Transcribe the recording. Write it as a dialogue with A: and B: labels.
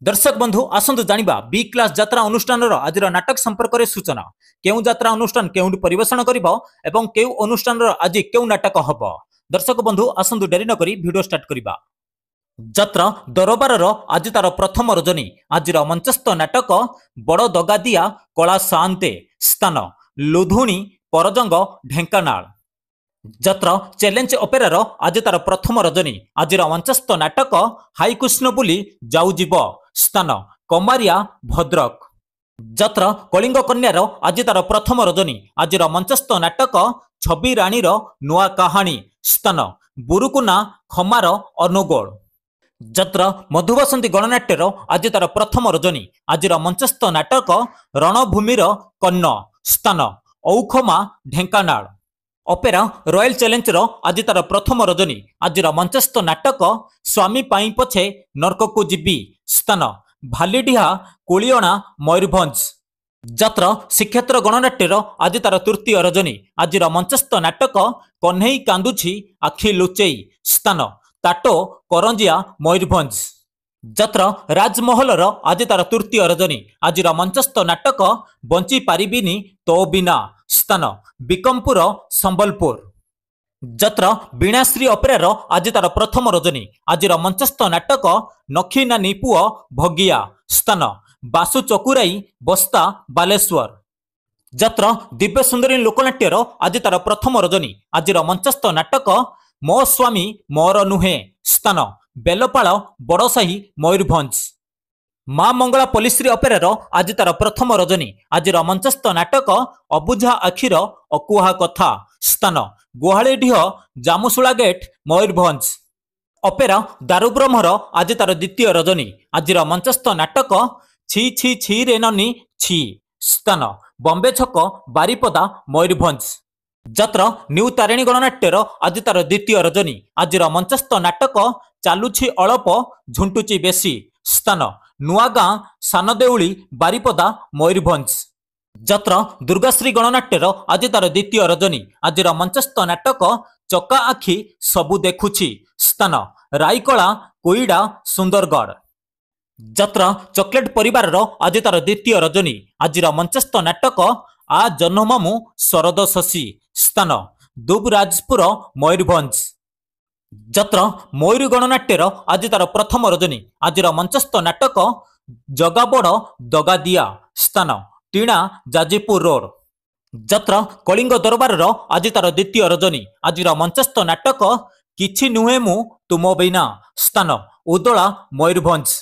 A: दर्शक बंधु आसंतु जानिबा B class यात्रा अनुष्ठान आज नाटक संपर्क में सूचना केउ यात्रा अनुष्ठान केउंटी परिवेषण करिबो एवं केउ अनुष्ठान आज केउ नाटक हबो। दर्शक बंधु आसंतु डेरी न करी वीडियो स्टार्ट करिबा। यात्रा दरबार आज तार प्रथम रजनी आज मंचस्थ नाटक बड़ दगादिया कला सान्ते स्थान लुधुणी परजंग ढेंकानाल। यात्रा चैलेंज अपेरार आज तार प्रथम रजनी आज मंचस्थ नाटक हाई कृष्ण बुली जाऊजीव स्थान कमारिया भद्रक। यात्रा कलिंग कन्यार आज तार प्रथम रजनी आज मंचस्थ नाटक छवि राणीर नुआ कहानी स्थान बुरुकुना खमार अनुगोल। यात्रा मधुबसंती गणनाट्यर आज तार प्रथम रजनी आज मंचस्थ नाटक रणभूमिर कन्न स्थान औखमा ढेंकानाल। अपेरा रॉयल चैलेंजर आज तार प्रथम रजनी आज मंचस्थ नाटक स्वामी पाई पछे नरककु जीवी स्थान भालीडीहा कुलियणा मयूरभंज। यात्रा श्रीक्षेत्र गणनाट्यर आज तार तृतीय रजनी आज मंचस्थ नाटक कन्हई कांदुछि आखि लुचेई स्थान ताटो करंजिया मयूरभंज। यात्रा राजमहलर आज तार तृतीय रजनी आज मंचस्थ नाटक बंची पारिबिनी तो बिना स्थान बिकमपुर संबलपुर। यात्रा बीणाश्री अपेरार आज तार प्रथम रजनी आज मंचस्थ नाटक नखी नानी पुओ भगिया स्थान बासु चकुराई बस्ता बालेश्वर। यात्रा दिव्य सुंदरी लोकनाट्यर आज तार प्रथम रजनी आज मंचस्थ नाटक मो स्वामी मोर नुहे स्थान बेलपाड़ बड़साही मयूरभंज। मां मंगला पोलिश्री अपेरार आज तार प्रथम रजनी आज मंचस्थ नाटक अबुझा आखिर अकुहा कथा स्थान गुहाड़ीढीह जामुशुला गेट मयूरभंज। अपेरा दारुब्रह्मर आज तार द्वितीय रजनी आज मंचस्थ नाटक छी छी छी रे ननी छी स्थान बॉम्बे छक बारिपदा मयूरभंज। यात्रा न्यू तारिणी गणनाट्यर आज तार द्वितीय रजनी आज मंचस्थ नाटक चालुछि अळप झुंटुची बेसी स्थान नुआगां सानदेउली बारिपदा मयूरभंज। यात्रा दुर्गाश्री गणनाट्यर आज तार द्वितीय रजनी आज मंचस्थ नाटक चका आखि सबु देखुछि स्थान रायकला कोईडा सुंदरगढ़। यात्रा चॉकलेट परिवार आज तार द्वितीय रजनी आज मंचस्थ नाटक आ जन्ममामु शरद शशी स्थान दुबराजपुर मयूरभंज। यात्रा मयूर गणनाट्यर आज तार प्रथम रजनी आज मंचस्थ नाटक जगाबड़ दगादिया स्थान टीणा जाजीपुर रोड। यात्रा कलिंग दरबार आज तार द्वितीय रजनी आज मंचस्थ नाटक किछि नुहे मु तुम बिना स्थान उदला मयूरभंज।